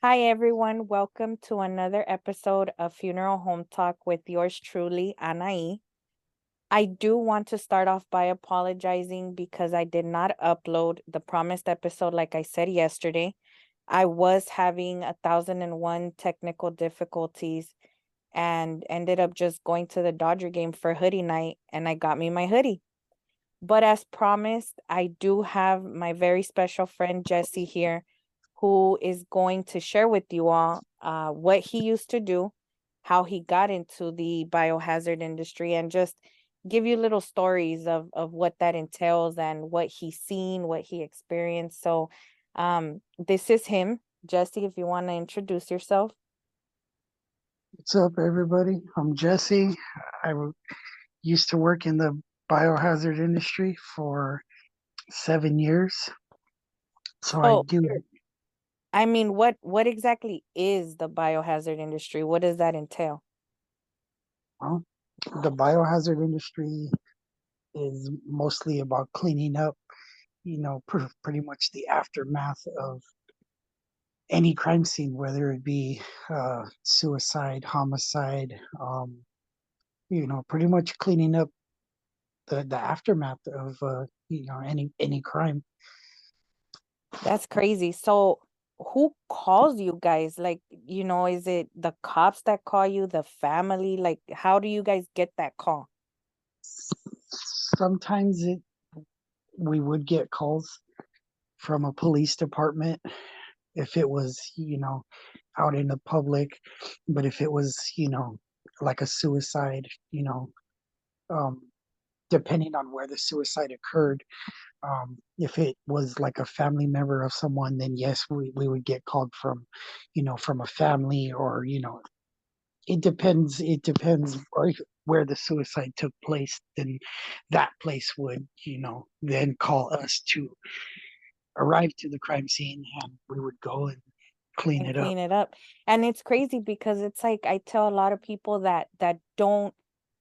Hi, everyone. Welcome to another episode of Funeral Home Talk with yours truly, Annayyyy. I do want to start off by apologizing because I did not upload the promised episode like I said yesterday. I was having 1,001 technical difficulties and ended up just going to the Dodger game for hoodie night, and I got me my hoodie. But as promised, I do have my very special friend Jesse here who is going to share with you all what he used to do, how he got into the biohazard industry, and just give you little stories of what that entails and what he's seen, what he experienced. So this is him. Jesse, if you want to introduce yourself. What's up, everybody? I'm Jesse. Used to work in the biohazard industry for 7 years. So I So, do, I mean, what exactly is the biohazard industry? What does that entail? well, the biohazard industry is mostly about cleaning up, pretty much the aftermath of any crime scene, whether it be suicide, homicide, pretty much cleaning up the aftermath of, any crime. That's crazy. So who calls you guys? Like, is it the cops that call you, the family? Like, how do you guys get that call? Sometimes we would get calls from a police department if it was, out in the public. But if it was, like a suicide, um, depending on where the suicide occurred, if it was like a family member of someone, then yes, we would get called from, from a family, or, it depends where the suicide took place. Then that place would, then call us to arrive to the crime scene, and we would go and clean And it up. clean it up. And it's crazy because it's like I tell a lot of people that don't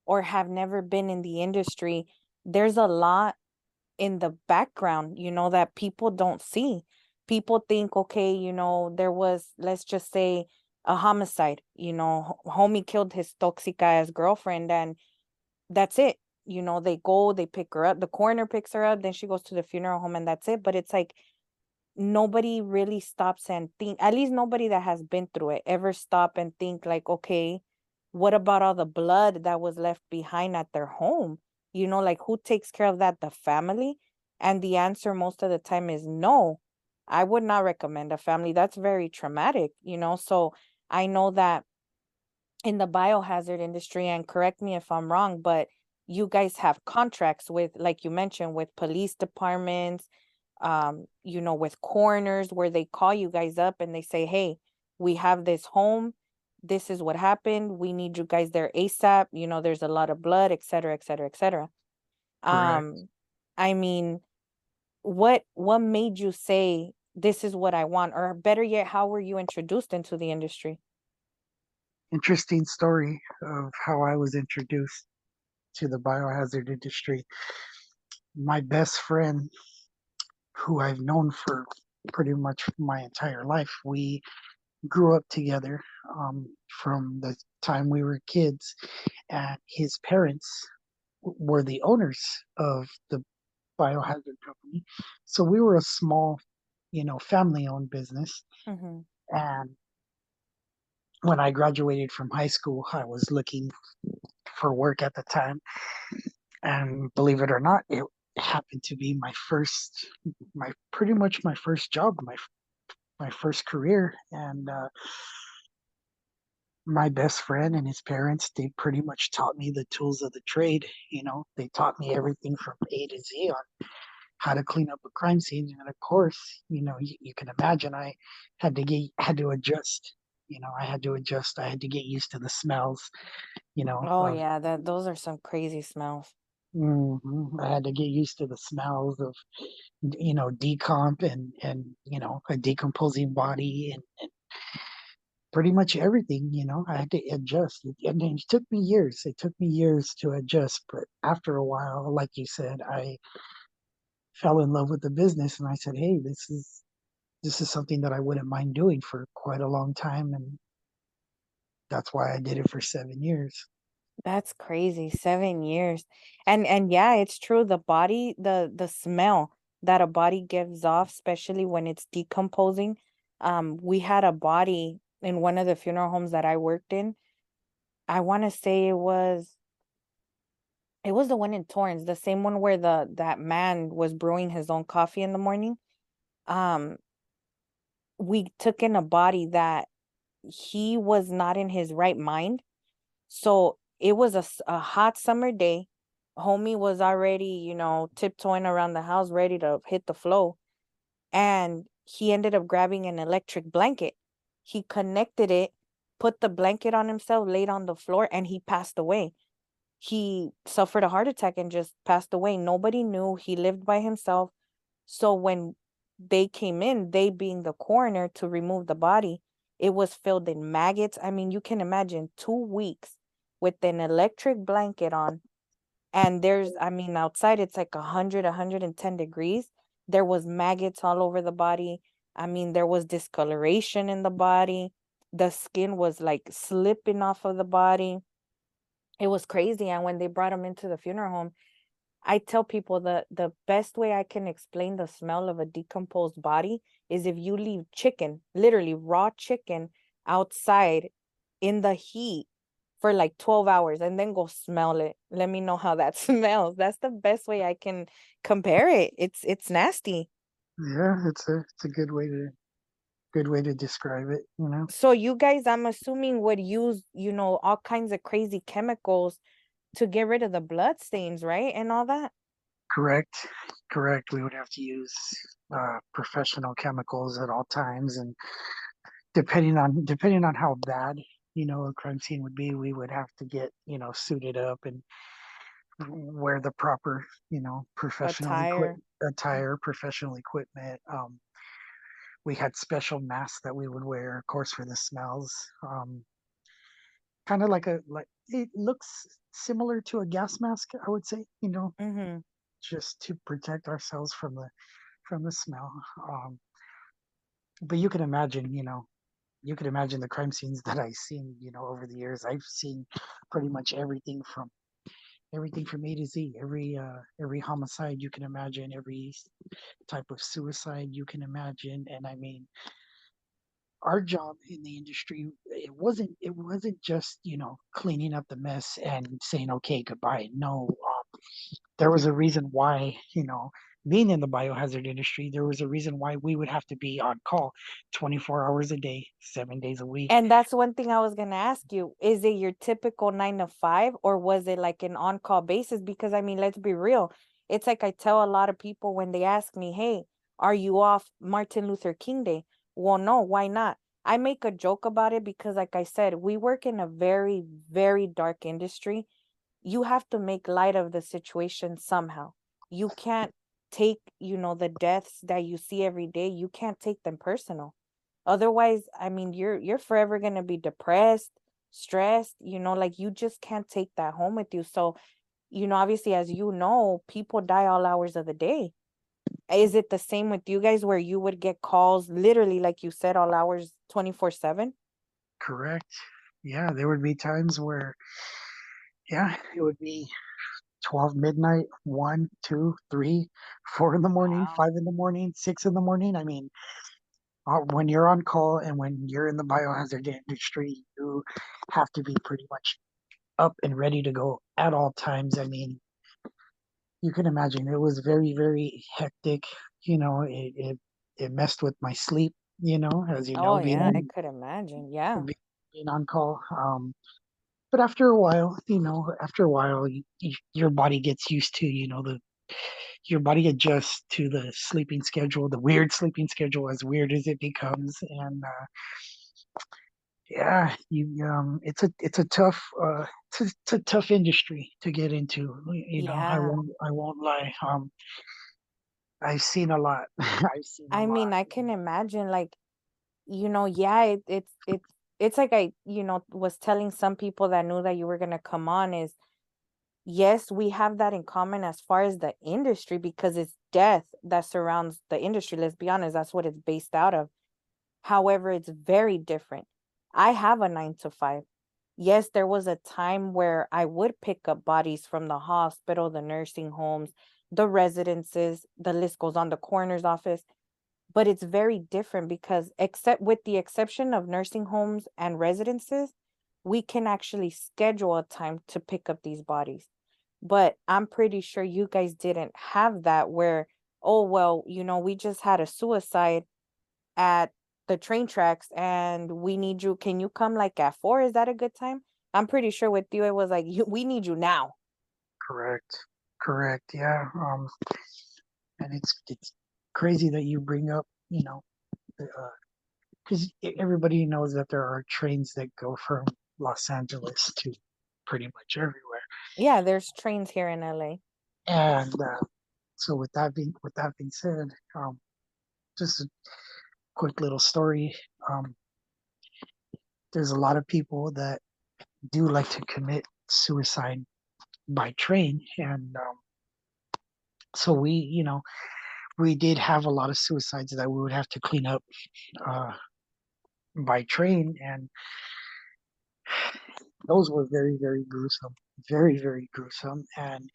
or have never been in the industry, there's a lot in the background, that people don't see. People think, okay, there was, let's just say, a homicide, homie killed his toxic ass girlfriend, and that's it. They go, they pick her up, the coroner picks her up, then she goes to the funeral home, and that's it. But it's like nobody really stops and think, at least nobody that has been through it ever stop and think like, okay, what about all the blood that was left behind at their home? Like who takes care of that? The family? And the answer most of the time is no. I would not recommend a family. That's very traumatic. So I know that in the biohazard industry, and correct me if I'm wrong, but you guys have contracts with, like you mentioned, with police departments, with coroners, where they call you guys up and they say, hey, we have this home. This is what happened. We need you guys there ASAP. There's a lot of blood, et cetera, et cetera, et cetera. Correct. Um, I mean, what made you say this is what I want? Or better yet, how were you introduced into the industry? Interesting story of how I was introduced to the biohazard industry. My best friend, who I've known for pretty much my entire life, we grew up together, from the time we were kids, and his parents were the owners of the biohazard company. So we were a small, family owned business. Mm-hmm. And when I graduated from high school, I was looking for work at the time. And believe it or not, it happened to be my pretty much my first job, my first career. And my best friend and his parents, they pretty much taught me the tools of the trade. They taught me everything from A to Z on how to clean up a crime scene. And of course, you can imagine I had to adjust. I had to adjust. I had to get used to the smells, Oh of. yeah, that those are some crazy smells. I had to get used to the smells of, decomp, and a decomposing body, and pretty much everything. I had to adjust, and it took me years. It took me years to adjust, but after a while, like you said, I fell in love with the business, and I said, "Hey, this is." this is something that I wouldn't mind doing for quite a long time, and that's why I did it for 7 years. That's crazy. 7 years. And yeah, it's true. The body, the smell that a body gives off, especially when it's decomposing. We had a body in one of the funeral homes that I worked in. I want to say it was the one in Torrance, the same one where that man was brewing his own coffee in the morning. Um, we took in a body that he was not in his right mind. So it was a hot summer day. Homie was already, tiptoeing around the house, ready to hit the flow. And he ended up grabbing an electric blanket. He connected it, put the blanket on himself, laid on the floor, and he passed away. He suffered a heart attack and just passed away. Nobody knew. He lived by himself. So when they came in, they being the coroner to remove the body, it was filled in maggots. I mean, you can imagine 2 weeks with an electric blanket on. And I mean, outside it's like 110 degrees. There was maggots all over the body. I mean, there was discoloration in the body. The skin was like slipping off of the body. It was crazy. And when they brought him into the funeral home, I tell people the best way I can explain the smell of a decomposed body is if you leave chicken, literally raw chicken, outside in the heat for like 12 hours and then go smell it. Let me know how that smells. That's the best way I can compare it. It's nasty. Yeah, it's a good way to describe it, you know. So you guys, I'm assuming, would use, all kinds of crazy chemicals to get rid of the blood stains, right? And all that. Correct, correct. We would have to use professional chemicals at all times, and depending on how bad a crime scene would be, we would have to get suited up and wear the proper professional Attire. attire, professional equipment. We had special masks that we would wear, of course, for the smells. Kind of like it looks similar to a gas mask, I would say. Mm-hmm. Just to protect ourselves from the smell. But you can imagine the crime scenes that I've seen, over the years. I've seen pretty much everything from A to Z, every homicide you can imagine, every type of suicide you can imagine. And I mean, our job in the industry, it wasn't just cleaning up the mess and saying okay goodbye. No, there was a reason why, being in the biohazard industry, there was a reason why we would have to be on call 24 hours a day, 7 days a week. And that's one thing I was gonna ask you. Is it your typical 9 to 5, or was it like an on-call basis? Because I mean, let's be real. It's like I tell a lot of people when they ask me, "Hey, are you off Martin Luther King Day?" Well, no, why not? I make a joke about it because, like I said, we work in a very, very dark industry. You have to make light of the situation somehow. You can't take, the deaths that you see every day, you can't take them personal. Otherwise, I mean, you're forever going to be depressed, stressed, like you just can't take that home with you. So, obviously, as you know, people die all hours of the day. Is it the same with you guys where you would get calls literally, like you said, all hours 24/7? Correct. Yeah, there would be times where, yeah, it would be 12 midnight, 1, 2, 3, 4 in the morning, Wow. 5 in the morning, 6 in the morning. I mean, when you're on call and when you're in the biohazard industry, you have to be pretty much up and ready to go at all times. I mean, you can imagine it was very, very hectic. It messed with my sleep, as you Oh, know, yeah, I could imagine. Yeah. being, being on call. But after a while, your body gets used to, your body adjusts to the sleeping schedule, the weird sleeping schedule, as weird as it becomes. And yeah, it's a tough it's a tough industry to get into. I Yeah. won't lie. I've seen a lot. I've seen a I lot. mean, I can imagine, like, yeah, it's like I, was telling some people that knew that you were gonna come on, is yes, we have that in common as far as the industry because it's death that surrounds the industry. Let's be honest, that's what it's based out of. However, it's very different. I have a 9 to 5. Yes, there was a time where I would pick up bodies from the hospital, the nursing homes, the residences, the list goes on, the coroner's office. But it's very different because, except with the exception of nursing homes and residences, we can actually schedule a time to pick up these bodies. But I'm pretty sure you guys didn't have that where, oh, well, we just had a suicide at the train tracks and we need you. Can you come like at 4? Is that a good time? I'm pretty sure with you, it was like, we need you now. Correct. Correct. Yeah. And it's crazy that you bring up, because everybody knows that there are trains that go from Los Angeles to pretty much everywhere. Yeah, there's trains here in LA. And so with that being said, just a quick little story. Um, there's a lot of people that do like to commit suicide by train, and so we did have a lot of suicides that we would have to clean up uh, by train, and those were very, very gruesome, very, very gruesome. And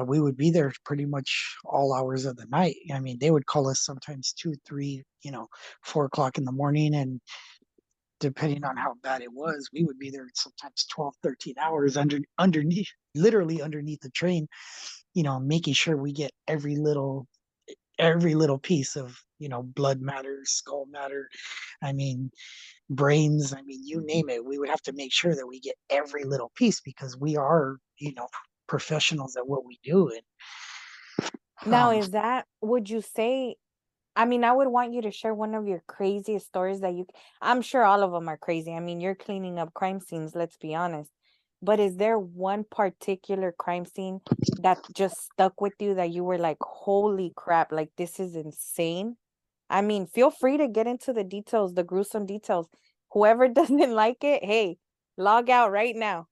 we would be there pretty much all hours of the night. I mean, they would call us sometimes 2, 3, 4 o'clock in the morning. And depending on how bad it was, we would be there sometimes 12, 13 hours underneath, literally underneath the train, making sure we get every little piece of, blood matter, skull matter. I mean, brains, I mean, you name it. We would have to make sure that we get every little piece because we are, professionals at what we do. And Now, is that, would you say, I mean, I would want you to share one of your craziest stories that I'm sure all of them are crazy. I mean, you're cleaning up crime scenes, let's be honest. But is there one particular crime scene that just stuck with you that you were like, holy crap, like this is insane? I mean, feel free to get into the details, the gruesome details. Whoever doesn't like it, hey, log out right now.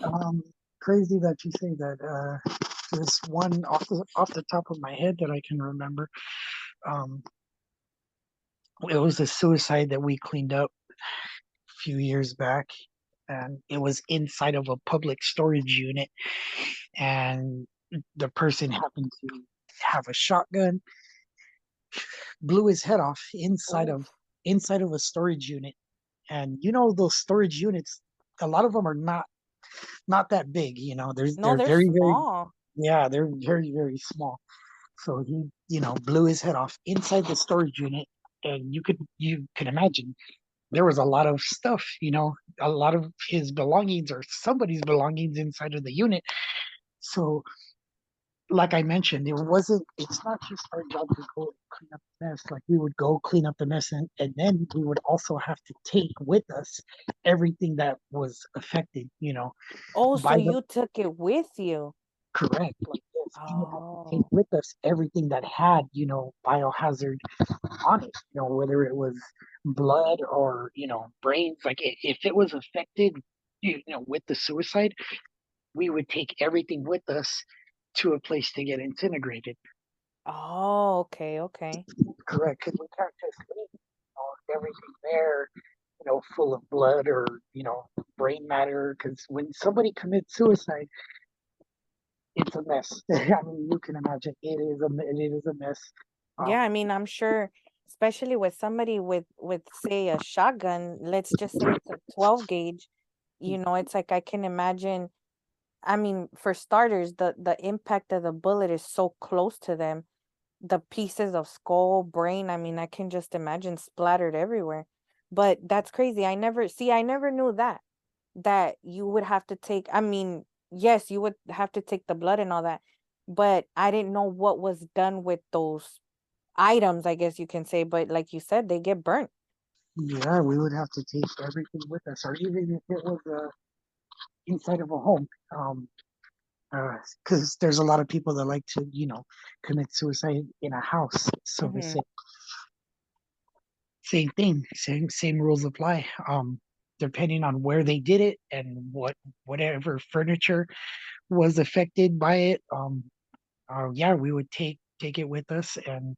um, crazy that you say that. There's one off the top of my head that I can remember. Um, it was a suicide that we cleaned up a few years back, and it was inside of a public storage unit. And the person happened to have a shotgun, blew his head off inside Oh, of inside of a storage unit. And those storage units, a lot of them are not that big. no, They're they're very, very, small. yeah, they're very, very small. So he, blew his head off inside the storage unit, and you can imagine there was a lot of stuff, a lot of his belongings or somebody's belongings inside of the unit. So, like I mentioned, it's not just our job to go clean up the mess. Like we would go clean up the mess, and then we would also have to take with us everything that was affected, Oh, by so the you took it with you. correct. Like this, we would have to take Oh. with us everything that had, biohazard on it, whether it was blood or, brains. Like if it was affected, with the suicide, we would take everything with us to a place to get integrated. Oh, okay, okay. Correct, because we can't just leave everything there, full of blood or brain matter. Because when somebody commits suicide, it's a mess. I mean, you can imagine it is a mess. Yeah, Um, I mean, I'm sure, especially with somebody with say a shotgun, let's just say it's a 12 gauge, it's like I can imagine. I mean, for starters, the impact of the bullet is so close to them. The pieces of skull, brain, I mean, I can just imagine splattered everywhere. But that's crazy. I never knew that you would have to take, I mean, yes, you would have to take the blood and all that, but I didn't know what was done with those items, I guess you can say, but like you said, they get burnt. yeah, we would have to take everything with us, or even if it was inside of a home. Because there's a lot of people that like to, commit suicide in a house. So the Hmm. same thing, same rules apply. depending on where they did it and whatever furniture was affected by it. Yeah, we would take it with us, and